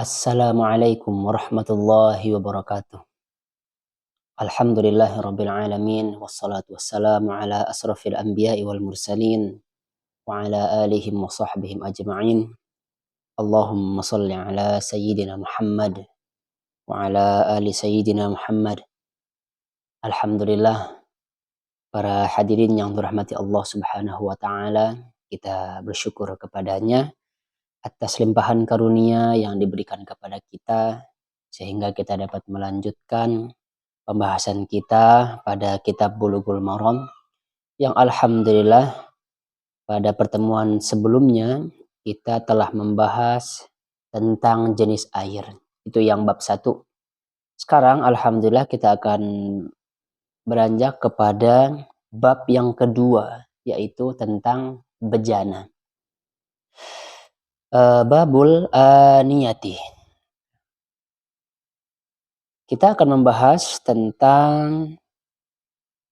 Assalamualaikum warahmatullahi wabarakatuh. Alhamdulillahirabbil alamin wassalatu wassalamu ala asrofil anbiya'i wal mursalin wa ala alihim wa sahbihim ajma'in. Allahumma salli ala sayyidina Muhammad wa ala ali sayyidina Muhammad. Alhamdulillah, para hadirin yang dirahmati Allah Subhanahu wa taala, kita bersyukur kepadanya atas limpahan karunia yang diberikan kepada kita sehingga kita dapat melanjutkan pembahasan kita pada kitab Bulughul Maram yang alhamdulillah pada pertemuan sebelumnya kita telah membahas tentang jenis air. Itu yang bab 1. Sekarang alhamdulillah kita akan beranjak kepada bab yang kedua, yaitu tentang bejana. Babul aniyati. Kita akan membahas tentang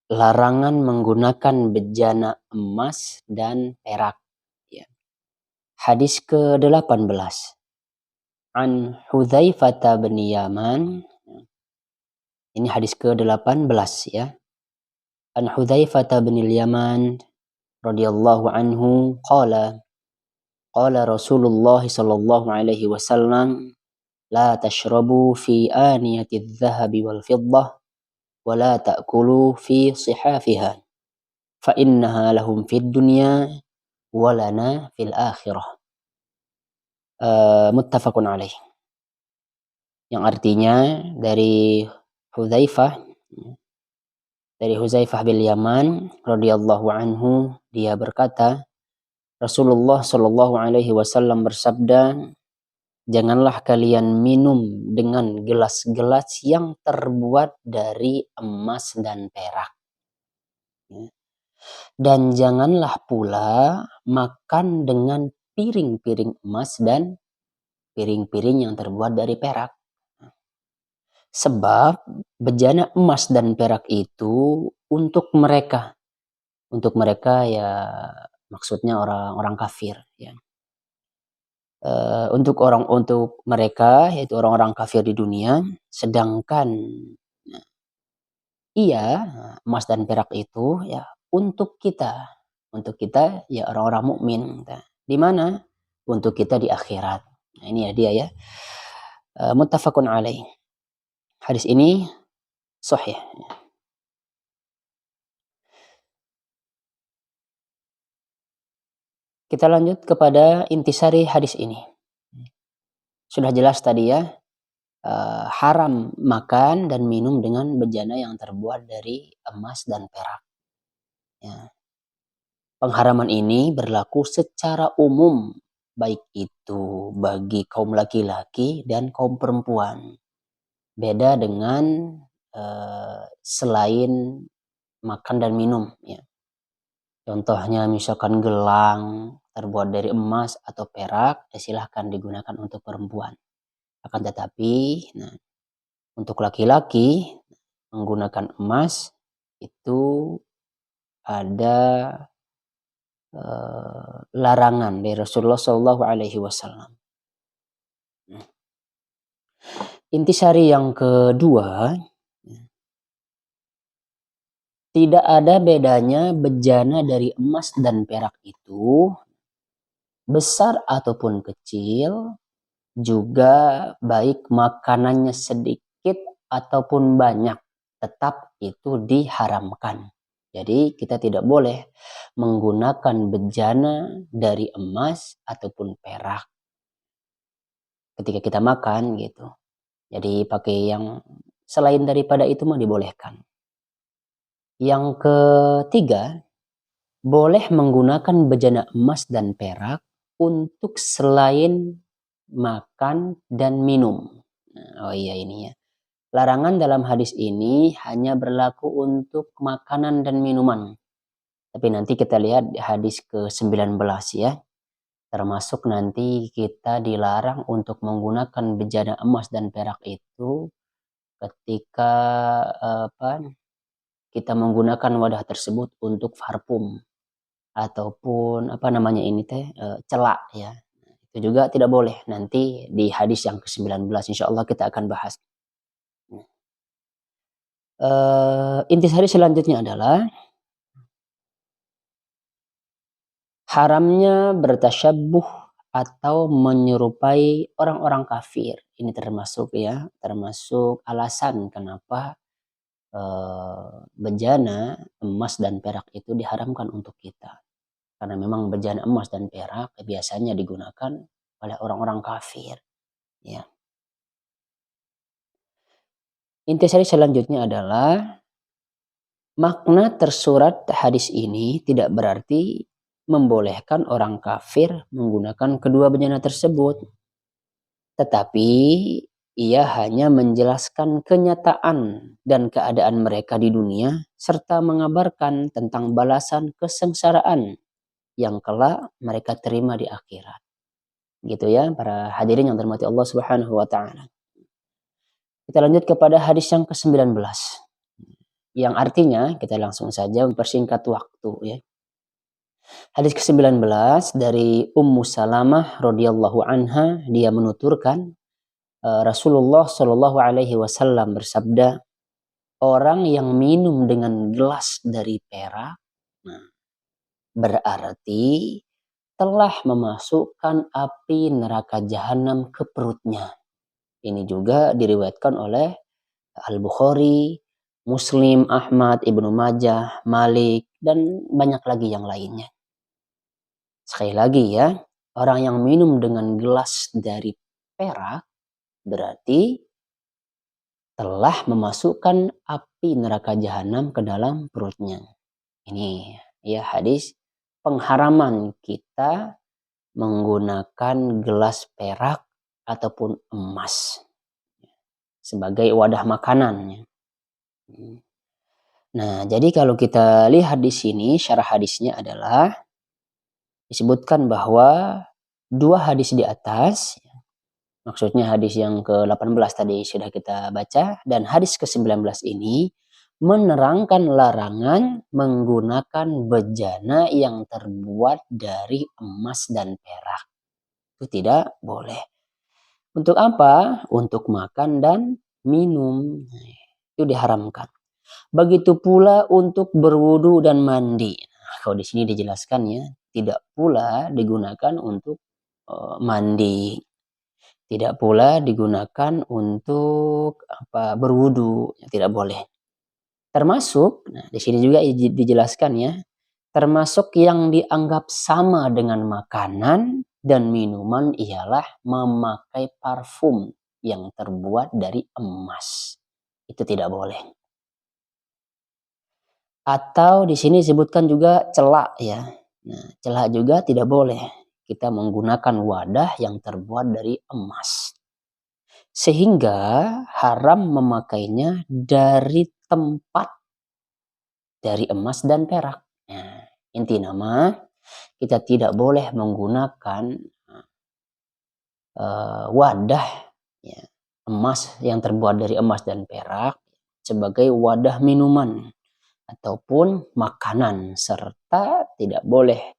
larangan menggunakan bejana emas dan perak. Ya. Hadis ke-18. An Hudzaifah bin Yaman. Ini hadis ke-18 ya. An Hudzaifah bin Yaman radhiyallahu anhu qala Rasulullah sallallahu alaihi wasallam la tashrabu fi aniyati adh-dhahabi wal fiddah wa la ta'kulu fi sihafiha fa innaha lahum fid dunya wa lana fil akhirah. Muttafaqun alaih. Yang artinya dari Hudzaifah bin Yaman radhiyallahu anhu, dia berkata, Rasulullah sallallahu alaihi wasallam bersabda, janganlah kalian minum dengan gelas-gelas yang terbuat dari emas dan perak. Dan janganlah pula makan dengan piring-piring emas dan piring-piring yang terbuat dari perak. Sebab bejana emas dan perak itu untuk mereka ya, maksudnya orang kafir ya. Untuk mereka, yaitu orang-orang kafir di dunia, sedangkan emas dan perak itu ya untuk kita ya orang-orang mukmin. Di mana? Untuk kita di akhirat. Nah, ini ya dia ya. Muttafaqun alaih. Hadis ini sahih. Kita lanjut kepada intisari hadis ini. Sudah jelas tadi ya, haram makan dan minum dengan bejana yang terbuat dari emas dan perak. Ya. Pengharaman ini berlaku secara umum, baik itu bagi kaum laki-laki dan kaum perempuan. Beda dengan selain makan dan minum. Ya. Contohnya misalkan gelang terbuat dari emas atau perak, ya silahkan digunakan untuk perempuan. Akan tetapi, untuk laki-laki menggunakan emas itu ada larangan dari Rasulullah Shallallahu Alaihi Wasallam. Intisari yang kedua, tidak ada bedanya bejana dari emas dan perak itu besar ataupun kecil, juga baik makanannya sedikit ataupun banyak, tetap itu diharamkan. Jadi kita tidak boleh menggunakan bejana dari emas ataupun perak ketika kita makan gitu. Jadi pakai yang selain daripada itu mah dibolehkan. Yang ketiga, boleh menggunakan bejana emas dan perak untuk selain makan dan minum. Oh iya ini ya. Larangan dalam hadis ini hanya berlaku untuk makanan dan minuman. Tapi nanti kita lihat hadis ke-19 ya. Termasuk nanti kita dilarang untuk menggunakan bejana emas dan perak itu ketika kita menggunakan wadah tersebut untuk parfum ataupun celak ya. Itu juga tidak boleh. Nanti di hadis yang ke-19 insya Allah kita akan bahas. Intisari selanjutnya adalah haramnya bertasyabuh atau menyerupai orang-orang kafir. Ini termasuk alasan kenapa bejana emas dan perak itu diharamkan untuk kita. Karena memang bejana emas dan perak biasanya digunakan oleh orang-orang kafir. Ya. Intisari selanjutnya adalah makna tersurat hadis ini tidak berarti membolehkan orang kafir menggunakan kedua bejana tersebut. Tetapi ia hanya menjelaskan kenyataan dan keadaan mereka di dunia serta mengabarkan tentang balasan kesengsaraan yang kelak mereka terima di akhirat. Gitu ya para hadirin yang dirahmati Allah Subhanahu wa taala. Kita lanjut kepada hadis yang ke-19. Yang artinya kita langsung saja mempersingkat waktu ya. Hadis ke-19 dari Ummu Salamah radhiyallahu anha, dia menuturkan Rasulullah Shallallahu alaihi wasallam bersabda, orang yang minum dengan gelas dari perak, nah, berarti telah memasukkan api neraka jahanam ke perutnya. Ini juga diriwayatkan oleh Al-Bukhari, Muslim, Ahmad, Ibnu Majah, Malik, dan banyak lagi yang lainnya. Sekali lagi ya, orang yang minum dengan gelas dari perak berarti telah memasukkan api neraka jahanam ke dalam perutnya. Ini ya hadis pengharaman kita menggunakan gelas perak ataupun emas sebagai wadah makanan. Nah, jadi kalau kita lihat di sini syarah hadisnya adalah disebutkan bahwa dua hadis di atas, maksudnya hadis yang ke-18 tadi sudah kita baca, dan hadis ke-19 ini menerangkan larangan menggunakan bejana yang terbuat dari emas dan perak. Itu tidak boleh. Untuk apa? Untuk makan dan minum. Itu diharamkan. Begitu pula untuk berwudu dan mandi. Nah, kalau di sini dijelaskan ya, tidak pula digunakan untuk mandi. Tidak pula digunakan untuk berwudu, tidak boleh. Termasuk, nah di sini juga dijelaskan ya, termasuk yang dianggap sama dengan makanan dan minuman ialah memakai parfum yang terbuat dari emas. Itu tidak boleh. Atau di sini disebutkan juga celak ya. Nah, celak juga tidak boleh. Kita menggunakan wadah yang terbuat dari emas. Sehingga haram memakainya dari tempat dari emas dan perak. Nah, inti nama kita tidak boleh menggunakan wadah ya, emas yang terbuat dari emas dan perak sebagai wadah minuman ataupun makanan, serta tidak boleh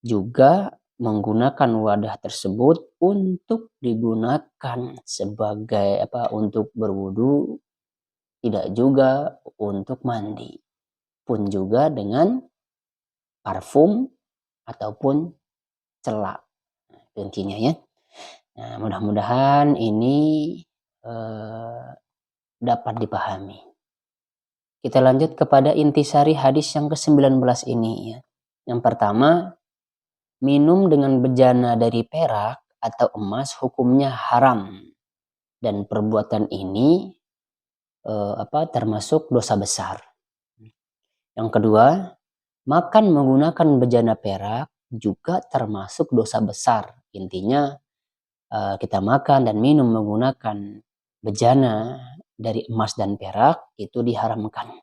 juga menggunakan wadah tersebut untuk digunakan sebagai untuk berwudu, tidak juga untuk mandi, pun juga dengan parfum ataupun celak. Intinya ya. Nah, mudah-mudahan ini dapat dipahami. Kita lanjut kepada intisari hadis yang ke-19 ini ya. Yang pertama, minum dengan bejana dari perak atau emas hukumnya haram. Dan perbuatan ini termasuk dosa besar. Yang kedua, makan menggunakan bejana perak juga termasuk dosa besar. Intinya kita makan dan minum menggunakan bejana dari emas dan perak itu diharamkan.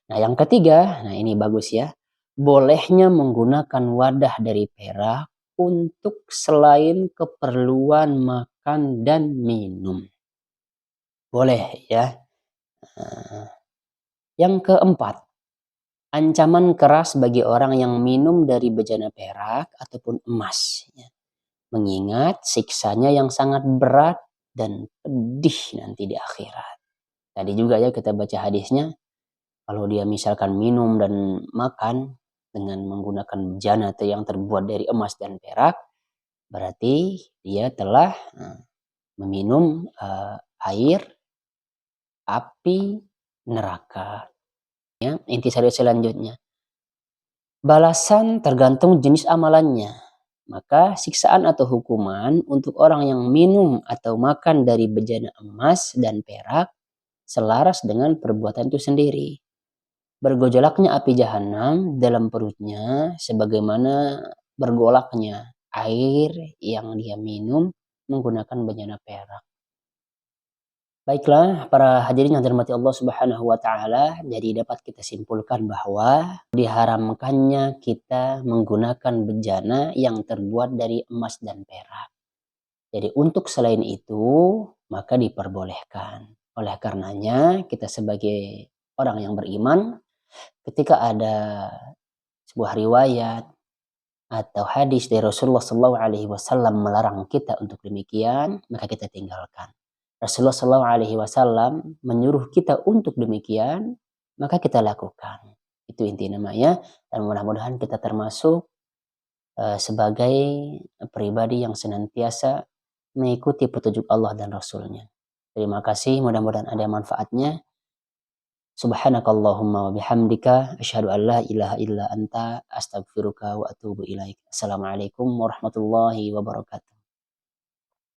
Nah yang ketiga, nah ini bagus ya, bolehnya menggunakan wadah dari perak untuk selain keperluan makan dan minum. Boleh ya. Yang keempat, ancaman keras bagi orang yang minum dari bejana perak ataupun emas. mengingat siksanya yang sangat berat dan pedih nanti di akhirat. Tadi juga ya kita baca hadisnya, kalau dia misalkan minum dan makan dengan menggunakan bejana atau yang terbuat dari emas dan perak, berarti dia telah meminum air api neraka. Ya, intisari selanjutnya. Balasan tergantung jenis amalannya. Maka siksaan atau hukuman untuk orang yang minum atau makan dari bejana emas dan perak selaras dengan perbuatan itu sendiri. Bergejolaknya api jahanam dalam perutnya sebagaimana bergolaknya air yang dia minum menggunakan bejana perak. Baiklah, para hadirin yang dirahmati Allah Subhanahu wa taala, jadi dapat kita simpulkan bahwa diharamkannya kita menggunakan bejana yang terbuat dari emas dan perak. Jadi untuk selain itu, maka diperbolehkan. Oleh karenanya, kita sebagai orang yang beriman, ketika ada sebuah riwayat atau hadis dari Rasulullah SAW melarang kita untuk demikian, maka kita tinggalkan. Rasulullah SAW menyuruh kita untuk demikian, maka kita lakukan. Itu inti namanya, dan mudah-mudahan kita termasuk sebagai pribadi yang senantiasa mengikuti petunjuk Allah dan Rasulnya. Terima kasih, mudah-mudahan ada manfaatnya. Subhanakallahumma wa bihamdika asyhadu an la ilaha illa anta astaghfiruka wa atubu ilaik. Assalamualaikum warahmatullahi wabarakatuh.